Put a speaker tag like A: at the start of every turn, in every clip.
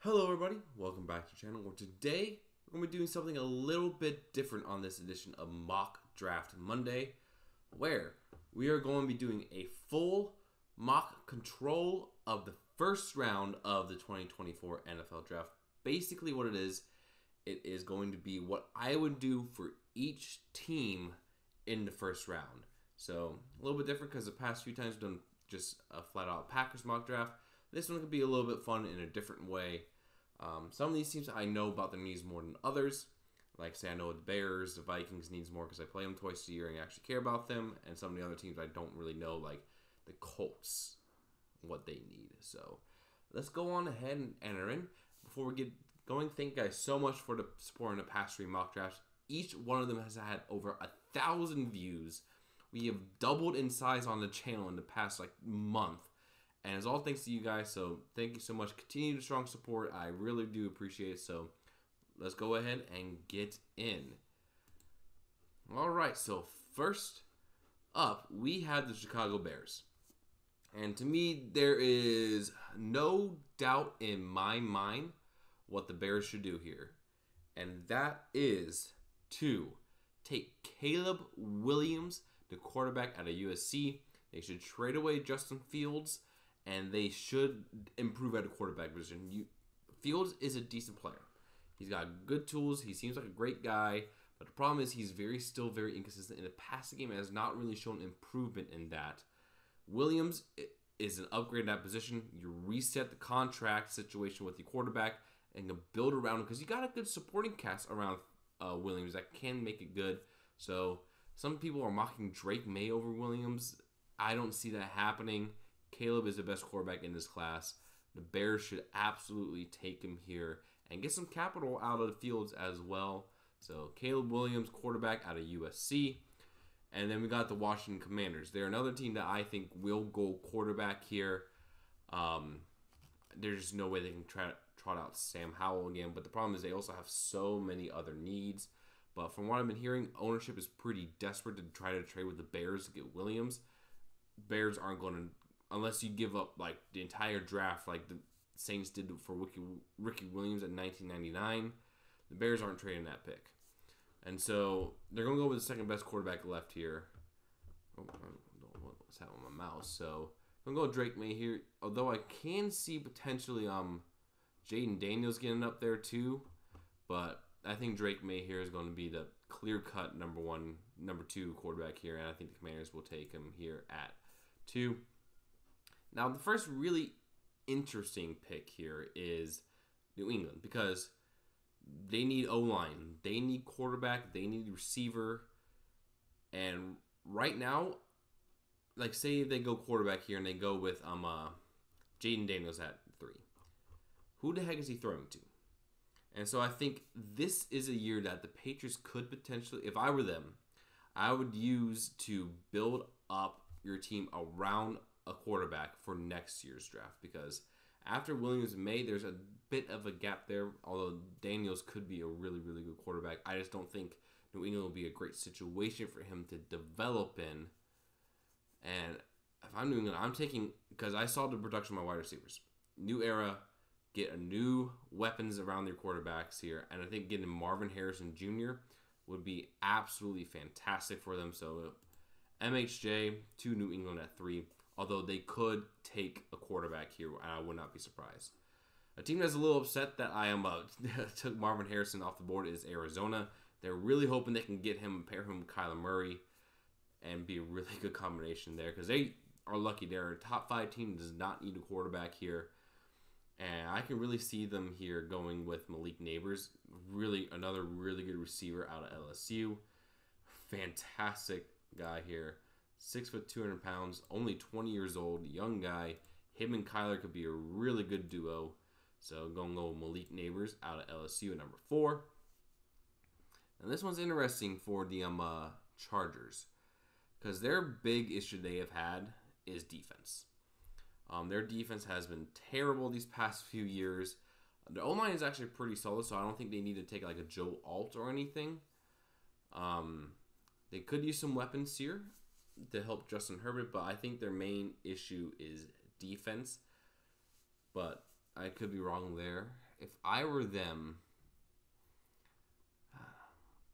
A: Hello everybody, welcome back to the channel where today we're going to be doing something a little bit different on this edition of Mock Draft Monday, where we are going to be doing a full mock control of the first round of the 2024 NFL Draft. Basically what it is going to be what I would do for each team in the first round. So a little bit different because the past few times we've done just a flat out Packers mock draft. This one could be a little bit fun in a different way. Some of these teams I know about their needs more than others. Like, say, I know the Bears, the Vikings needs more because I play them twice a year and I actually care about them. And some of the other teams I don't really know, like the Colts, what they need. So let's go on ahead and enter in. Before we get going, thank you guys so much for the support in the past 3 mock drafts. Each one of them has had over 1,000 views. We have doubled in size on the channel in the past month. And it's all thanks to you guys, so thank you so much. Continue the strong support. I really do appreciate it. So let's go ahead and get in. All right, so first up, we have the Chicago Bears. And to me, there is no doubt in my mind what the Bears should do here. And that is to take Caleb Williams, the quarterback out of USC. They should trade away Justin Fields. And they should improve at a quarterback position. Fields is a decent player. He's got good tools. He seems like a great guy. But the problem is he's still very inconsistent. In the passing game, has not really shown improvement in that. Williams is an upgrade in that position. You reset the contract situation with the quarterback and you build around him because you got a good supporting cast around Williams that can make it good. So some people are mocking Drake May over Williams. I don't see that happening. Caleb is the best quarterback in this class. The Bears should absolutely take him here and get some capital out of the Fields as well. So Caleb Williams, quarterback out of USC. And then we got the Washington Commanders. They're another team that I think will go quarterback here. There's just no way they can trot out Sam Howell again. But the problem is they also have so many other needs. But from what I've been hearing, ownership is pretty desperate to try to trade with the Bears to get Williams. Bears aren't going to, unless you give up like the entire draft like the Saints did for Ricky Williams in 1999, the Bears aren't trading that pick. And so they're going to go with the second best quarterback left here. Oh, what's happening with my mouse? So I'm going to go Drake May here. Although I can see potentially Jaden Daniels getting up there too. But I think Drake May here is going to be the clear-cut number 2 quarterback here. And I think the Commanders will take him here at 2. Now, the first really interesting pick here is New England because they need O-line, they need quarterback, they need receiver, and right now, like say they go quarterback here and they go with Jaden Daniels at 3. Who the heck is he throwing to? And so I think this is a year that the Patriots could potentially, if I were them, I would use to build up your team around a quarterback for next year's draft because after Williams and May, there's a bit of a gap there, although Daniels could be a really, really good quarterback. I just don't think New England will be a great situation for him to develop in. And if I'm New England, I'm taking, because I saw the production of my wide receivers. New era, get a new weapons around their quarterbacks here, and I think getting Marvin Harrison Jr. would be absolutely fantastic for them. So MHJ to New England at 3. Although they could take a quarterback here, and I would not be surprised. A team that's a little upset that I took Marvin Harrison off the board is Arizona. They're really hoping they can get him, pair him with Kyler Murray, and be a really good combination there because they are lucky. They're a top 5 team, does not need a quarterback here. And I can really see them here going with Malik Nabers, really another really good receiver out of LSU. Fantastic guy here. 6 foot, 200 pounds, only 20 years old, young guy. Him and Kyler could be a really good duo. So going to go Malik Nabers out of LSU at number 4. And this one's interesting for the Chargers because their big issue they have had is defense. Their defense has been terrible these past few years. The O-line is actually pretty solid, so I don't think they need to take like a Joe Alt or anything. They could use some weapons here to help Justin Herbert, but I think their main issue is defense. But I could be wrong there. if I were them,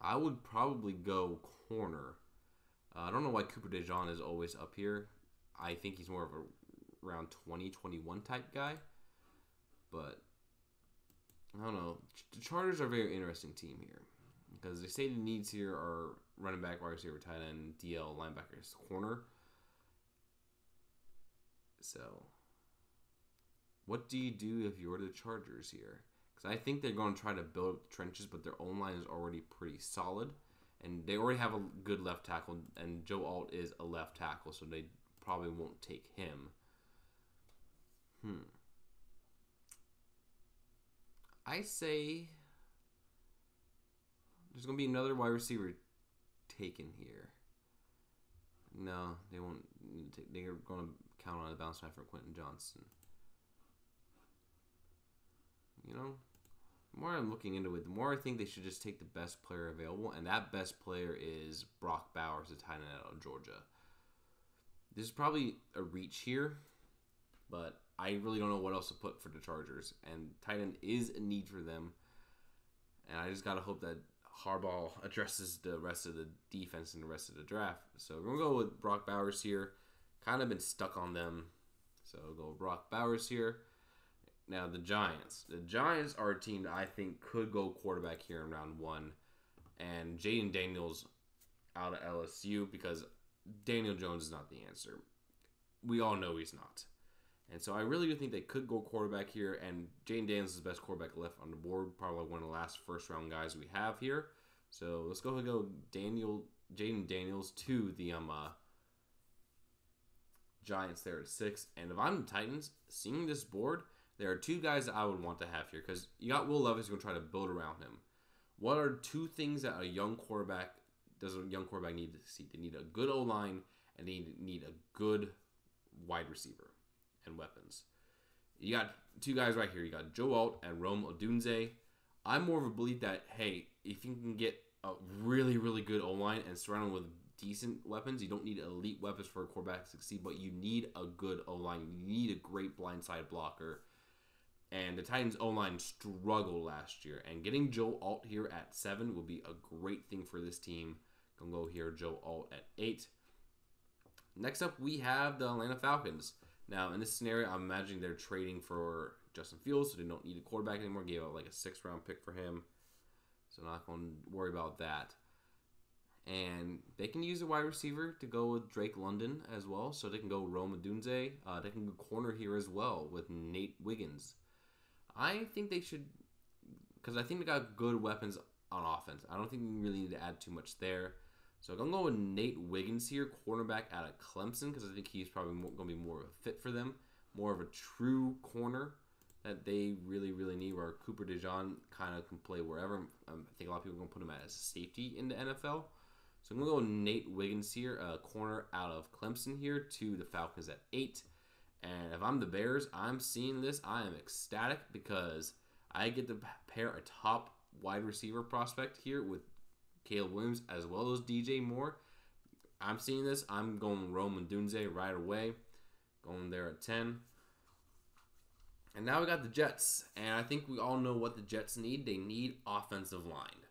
A: I would probably go corner. I don't know why Cooper DeJean is always up here. I think he's more of a around 2021 type guy. But I don't know. The Chargers are a very interesting team here because they say the needs here are running back, wide receiver, tight end, DL, linebackers, corner. So, what do you do if you're the Chargers here? Because I think they're going to try to build up the trenches, but their own line is already pretty solid. And they already have a good left tackle, and Joe Alt is a left tackle, so they probably won't take him. I say there's going to be another wide receiver taken here. No, they won't. They're going to count on a bounce back for Quentin Johnson. You know, the more I'm looking into it, the more I think they should just take the best player available, and that best player is Brock Bowers, the tight end out of Georgia. This is probably a reach here, but I really don't know what else to put for the Chargers, and tight end is a need for them, and I just got to hope that Harbaugh addresses the rest of the defense and the rest of the draft. So we're going to go with Brock Bowers here. Kind of been stuck on them, so we'll go with Brock Bowers here. Now, the Giants. The Giants are a team that I think could go quarterback here in round 1. And Jaden Daniels out of LSU because Daniel Jones is not the answer. We all know he's not. And so I really do think they could go quarterback here. And Jaden Daniels is the best quarterback left on the board. Probably one of the last first-round guys we have here. So let's go ahead and go Jaden Daniels to the Giants there at 6. And if I'm the Titans, seeing this board, there are 2 guys that I would want to have here because you got Will Levis going to try to build around him. What are 2 things that a young quarterback need to see? They need a good O-line and they need a good wide receiver and weapons. You got 2 guys right here. You got Joe Alt and Rome Odunze. I'm more of a belief that, hey, if you can get a really, really good O-line and surround them with decent weapons, you don't need elite weapons for a quarterback to succeed, but you need a good O-line. You need a great blindside blocker. And the Titans' O-line struggled last year. And getting Joe Alt here at 7 will be a great thing for this team. Gonna go here, Joe Alt at 8. Next up, we have the Atlanta Falcons. Now, in this scenario, I'm imagining they're trading for Justin Fields, so they don't need a quarterback anymore. Gave out like a 6th-round pick for him. So not going to worry about that. And they can use a wide receiver to go with Drake London as well. So they can go Rome Odunze. They can go corner here as well with Nate Wiggins. I think they should, because I think they got good weapons on offense. I don't think we really need to add too much there. So I'm going to go with Nate Wiggins here, cornerback out of Clemson, because I think he's probably going to be more of a fit for them. More of a true corner that they really, really need, where Cooper DeJean kind of can play wherever. I think a lot of people are going to put him as safety in the NFL. So I'm going to go with Nate Wiggins here, a corner out of Clemson here to the Falcons at 8. And if I'm the Bears, I'm seeing this. I am ecstatic because I get to pair a top wide receiver prospect here with Caleb Williams as well as DJ Moore. I'm seeing this. I'm going Rome Odunze right away. Going there at 10. And now we got the Jets. And I think we all know what the Jets need. They need offensive line.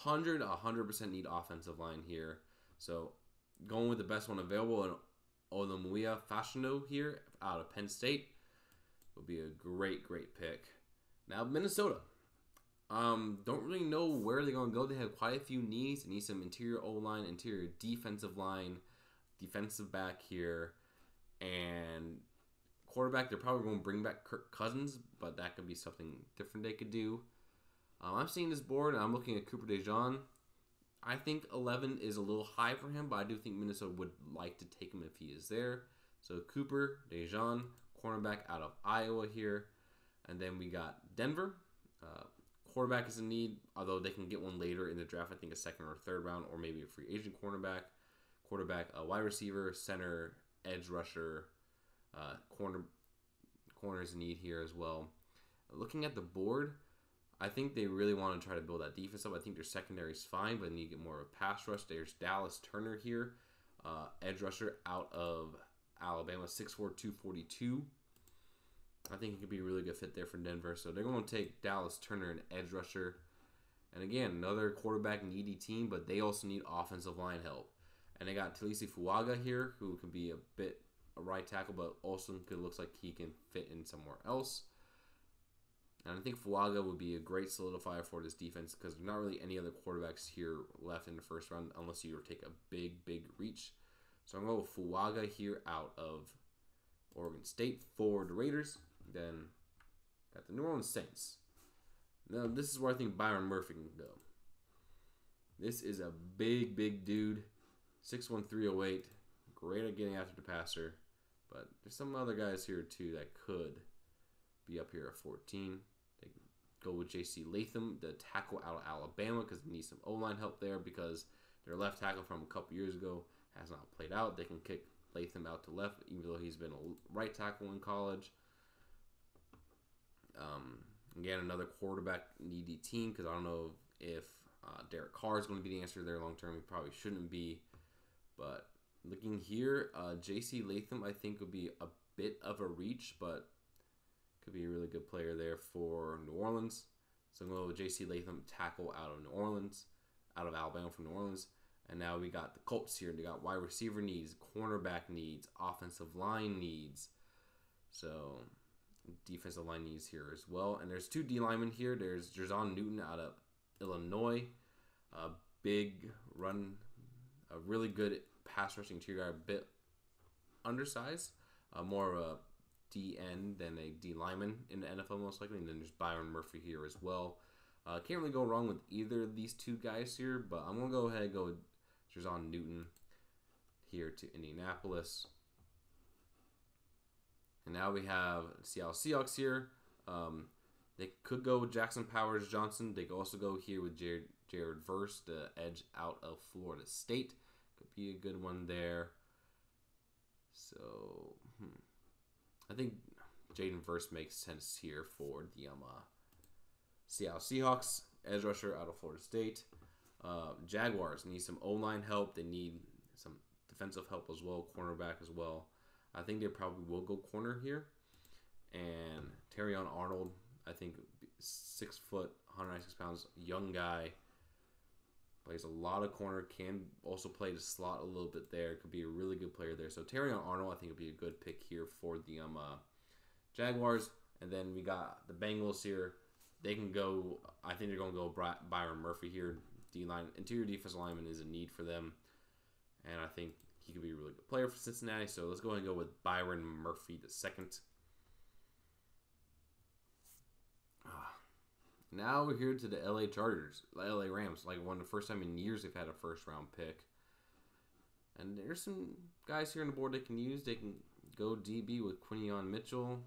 A: 100% need offensive line here. So going with the best one available, and Oluwaseun Fashanu here out of Penn State will be a great, great pick. Now, Minnesota. Don't really know where they're going to go. They have quite a few needs. They need some interior O-line, interior defensive line, defensive back here, and quarterback. They're probably going to bring back Kirk Cousins, but that could be something different they could do. I'm seeing this board, and I'm looking at Cooper DeJean. I think 11 is a little high for him, but I do think Minnesota would like to take him if he is there. So Cooper, DeJean, cornerback out of Iowa here. And then we got Denver. Quarterback is in need, although they can get one later in the draft, I think a 2nd or 3rd round, or maybe a free agent cornerback. Quarterback, a wide receiver, center, edge rusher, corner is in need here as well. Looking at the board, I think they really want to try to build that defense up. I think their secondary is fine, but they need to get more of a pass rush. There's Dallas Turner here, edge rusher out of Alabama, 6'4", 242. I think he could be a really good fit there for Denver. So they're going to take Dallas Turner, an edge rusher. And again, another quarterback needy team, but they also need offensive line help. And they got Talisi Fuaga here, who can be a right tackle, but also looks like he can fit in somewhere else. And I think Fuaga would be a great solidifier for this defense because there's not really any other quarterbacks here left in the first round unless you take a big reach. So I'm going to go with Fuaga here out of Oregon State for the Raiders. Then got the New Orleans Saints. Now this is where I think Byron Murphy can go. This is a big dude, 6'1", 308, great at getting after the passer. But there's some other guys here too that could be up here at 14. They go with J.C. Latham, the tackle out of Alabama, because they need some O-line help there because their left tackle from a couple years ago has not played out. They can kick Latham out to left, even though he's been a right tackle in college. Again, another quarterback needy team because I don't know if Derek Carr is going to be the answer there long term. He probably shouldn't be. But looking here, J.C. Latham I think would be a bit of a reach, but could be a really good player there for New Orleans. So I'm going to go with J.C. Latham, tackle out of New Orleans, out of Alabama from New Orleans. And now we got the Colts here. They got wide receiver needs, cornerback needs, offensive line needs. So defensive line needs here as well. And there's two D linemen here. There's Jer'Zhan Newton out of Illinois. A big run, a really good pass rushing interior guard, a bit undersized. More of a D end than a D lineman in the NFL most likely. And then there's Byron Murphy here as well. Can't really go wrong with either of these two guys here, but I'm going to go ahead and go with Jer'Zhan Newton here to Indianapolis. And now we have Seattle Seahawks here. They could go with Jackson Powers Johnson. They could also go here with Jared Verse, the edge out of Florida State. Could be a good one there. So, I think Jaden Verse makes sense here for the Seattle Seahawks. Edge rusher out of Florida State. Jaguars need some O-line help. They need some defensive help as well, cornerback as well. I think they probably will go corner here. And Terrion Arnold, I think 6 foot, 196 pounds, young guy. Plays a lot of corner, can also play the slot a little bit there. Could be a really good player there. So Terrion Arnold, I think, would be a good pick here for the Jaguars. And then we got the Bengals here. They can go, I think they're going to go Byron Murphy here. D-line, interior defensive lineman is a need for them. And I think he could be a really good player for Cincinnati. So let's go ahead and go with Byron Murphy the second. Now we're here to the LA Chargers, LA Rams. Like one of the first time in years they've had a first round pick. And there's some guys here on the board they can use. They can go DB with Quinyon Mitchell.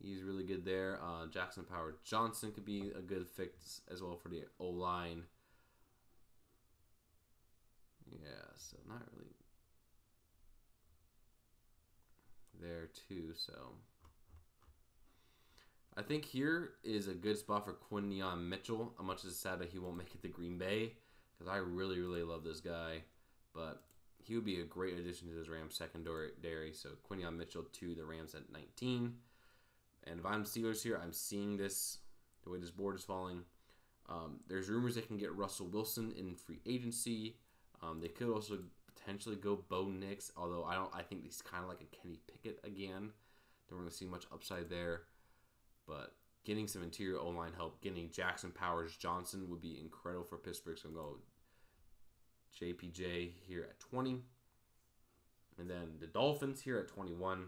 A: He's really good there. Jackson Powers Johnson could be a good fix as well for the O-line. Yeah, so not really there too. So I think here is a good spot for Quinyon Mitchell. I'm much as sad that he won't make it to Green Bay because I really love this guy. But he would be a great addition to this Rams secondary. So Quinyon Mitchell to the Rams at 19. And if I'm Steelers here, I'm seeing this, the way this board is falling. There's rumors they can get Russell Wilson in free agency. They could also potentially go Bo Nix, although I think he's kind of like a Kenny Pickett again. Don't really see much upside there. But getting some interior O-line help, getting Jackson Powers Johnson would be incredible for Pittsburgh. So I'm going to go JPJ here at 20. And then the Dolphins here at 21.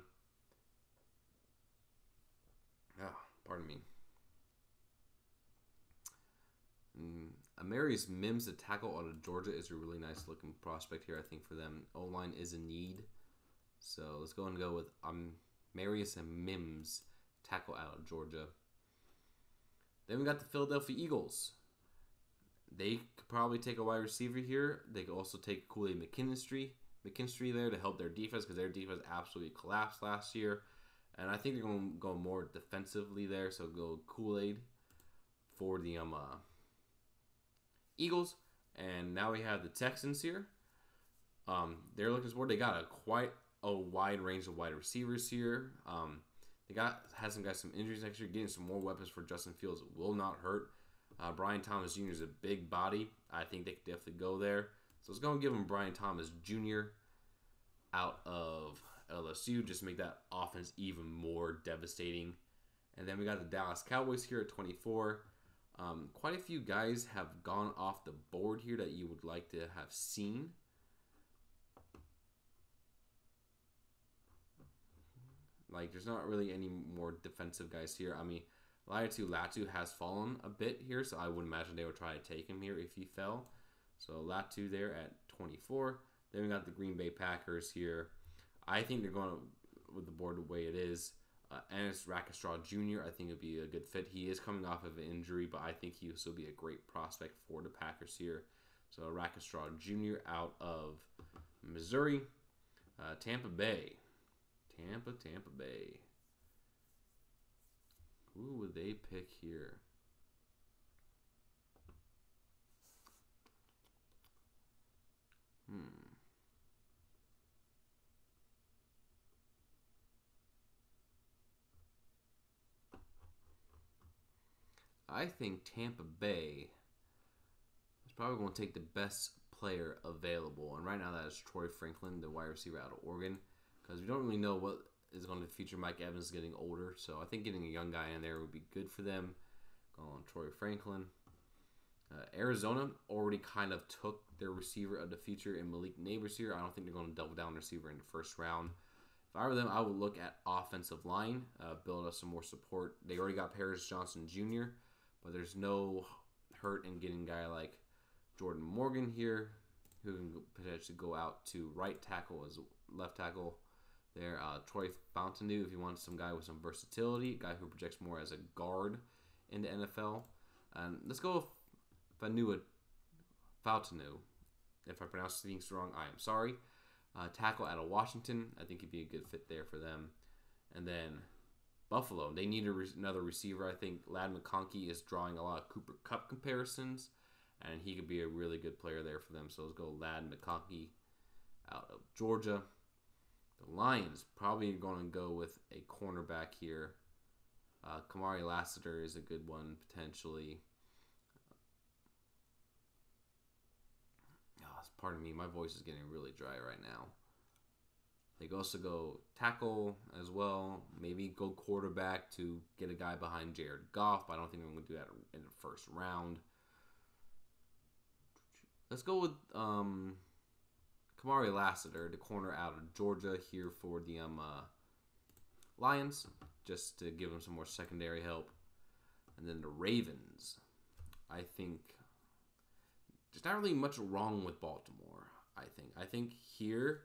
A: Pardon me. Amarius Mims, the tackle out of Georgia, is a really nice looking prospect here, I think, for them. O-line is a need. So let's go and go with Amarius and Mims, tackle out of Georgia. Then we got the Philadelphia Eagles. They could probably take a wide receiver here. They could also take Kool-Aid McKinstry there to help their defense because their defense absolutely collapsed last year. And I think they're going to go more defensively there. So go Kool-Aid for the Eagles. And now we have the Texans here. They're looking forward. They got quite a wide range of wide receivers here. Some injuries next year. Getting some more weapons for Justin Fields will not hurt. Brian Thomas Jr. is a big body. I think they could definitely go there. So let's go and give him Brian Thomas Jr. out of LSU. Just make that offense even more devastating. And then we got the Dallas Cowboys here at 24. Quite a few guys have gone off the board here that you would like to have seen. Like, there's not really any more defensive guys here. I mean, Latu has fallen a bit here, so I would imagine they would try to take him here if he fell. So Latu there at 24. Then we got the Green Bay Packers here. I think they're going with the board the way it is. Ennis Rakestraw Jr. I think would be a good fit. He is coming off of an injury, but I think he will still be a great prospect for the Packers here. So Rakestraw Jr. out of Missouri. Tampa Bay. Tampa Bay. Who would they pick here? I think Tampa Bay is probably going to take the best player available. And right now that is Troy Franklin, the wide receiver out of Oregon. Because we don't really know what is going to feature Mike Evans getting older. So I think getting a young guy in there would be good for them. Going on Troy Franklin. Arizona already kind of took their receiver of the future in Malik Nabers here. I don't think they're going to double down receiver in the first round. If I were them, I would look at offensive line, build up some more support. They already got Paris Johnson Jr., but there's no hurt in getting a guy like Jordan Morgan here, who can potentially go out to right tackle as left tackle there. Troy Fountainu, if you want some guy with some versatility, a guy who projects more as a guard in the NFL. And let's go with Fountainu. If I pronounce things wrong, I am sorry. Tackle out of Washington, I think he'd be a good fit there for them. And then Buffalo, they need another receiver. I think Ladd McConkey is drawing a lot of Cooper Kupp comparisons, and he could be a really good player there for them. So let's go Ladd McConkey out of Georgia. The Lions probably going to go with a cornerback here. Kamari Lassiter is a good one potentially. Pardon me, my voice is getting really dry right now. They could also go tackle as well. Maybe go quarterback to get a guy behind Jared Goff, but I don't think I'm going to do that in the first round. Let's go with Kamari Lassiter, the corner out of Georgia here for the Lions, just to give them some more secondary help. And then the Ravens, I think there's not really much wrong with Baltimore, I think here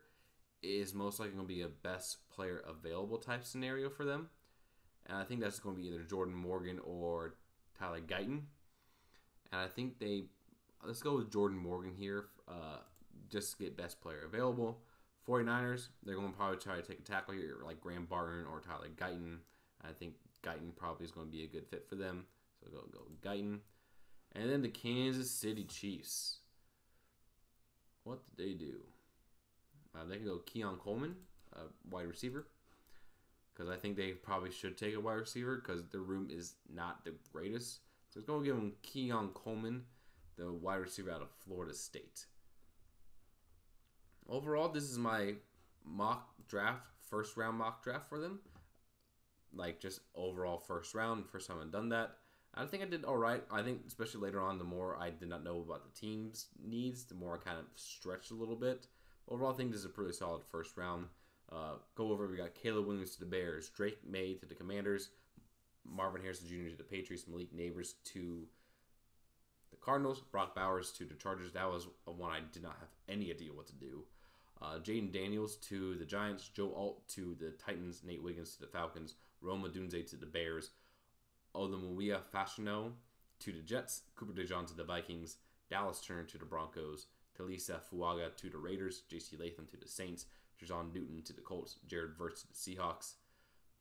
A: is most likely going to be a best player available type scenario for them. And I think that's going to be either Jordan Morgan or Tyler Guyton. And I think let's go with Jordan Morgan here, just to get best player available. 49ers, they're going to probably try to take a tackle here like Graham Barton or Tyler Guyton. I think Guyton probably is going to be a good fit for them. So go Guyton. And then the Kansas City Chiefs. What did they do? They can go Keon Coleman, wide receiver. Because I think they probably should take a wide receiver because their room is not the greatest. So let's go give them Keon Coleman, the wide receiver out of Florida State. Overall, this is my mock draft, first round mock draft for them. Like just overall first round. First time I've done that. I think I did all right. I think especially later on, the more I did not know about the team's needs, the more I kind of stretched a little bit. Overall, I think this is a pretty solid first round. Go over, we got Caleb Williams to the Bears, Drake May to the Commanders, Marvin Harrison Jr. to the Patriots, Malik Nabers to the Cardinals, Brock Bowers to the Chargers. That was one I did not have any idea what to do. Jaden Daniels to the Giants, Joe Alt to the Titans, Nate Wiggins to the Falcons, Roma Dunze to the Bears, Olamuia Fashino to the Jets, Cooper DeJean to the Vikings, Dallas Turner to the Broncos, Talisa Fuaga to the Raiders, J.C. Latham to the Saints, Jerron Newton to the Colts, Jared Verts to the Seahawks.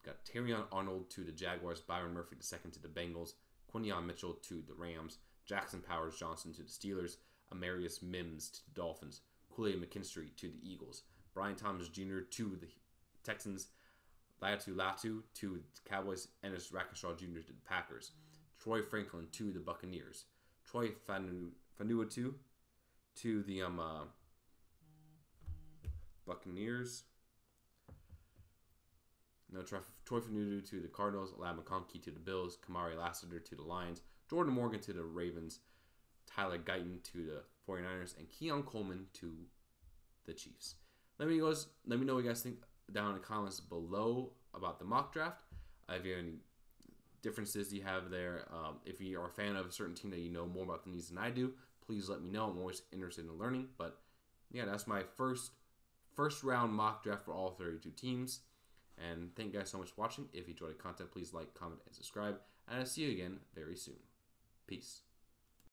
A: Got Terrion Arnold to the Jaguars, Byron Murphy II to the Bengals, Quinyon Mitchell to the Rams, Jackson Powers Johnson to the Steelers, Amarius Mims to the Dolphins, Kool-Aid McKinstry to the Eagles, Brian Thomas Jr. to the Texans, Latu Latu to the Cowboys, Ennis Rackenshaw Jr. to the Packers. Troy Franklin to the Buccaneers. Troy Fanuatu to the Buccaneers. No, Troy Fanuatu to the Cardinals. Lab McConkey to the Bills. Kamari Lassiter to the Lions. Jordan Morgan to the Ravens. Tyler Guyton to the 49ers. And Keon Coleman to the Chiefs. Let me know what you guys think down in the comments below about the mock draft. If you have any differences you have there, if you are a fan of a certain team that you know more about the needs than I do, please let me know. I'm always interested in learning. But yeah, that's my first round mock draft for all 32 teams. And thank you guys so much for watching. If you enjoyed the content, please like, comment, and subscribe. And I'll see you again very soon. Peace.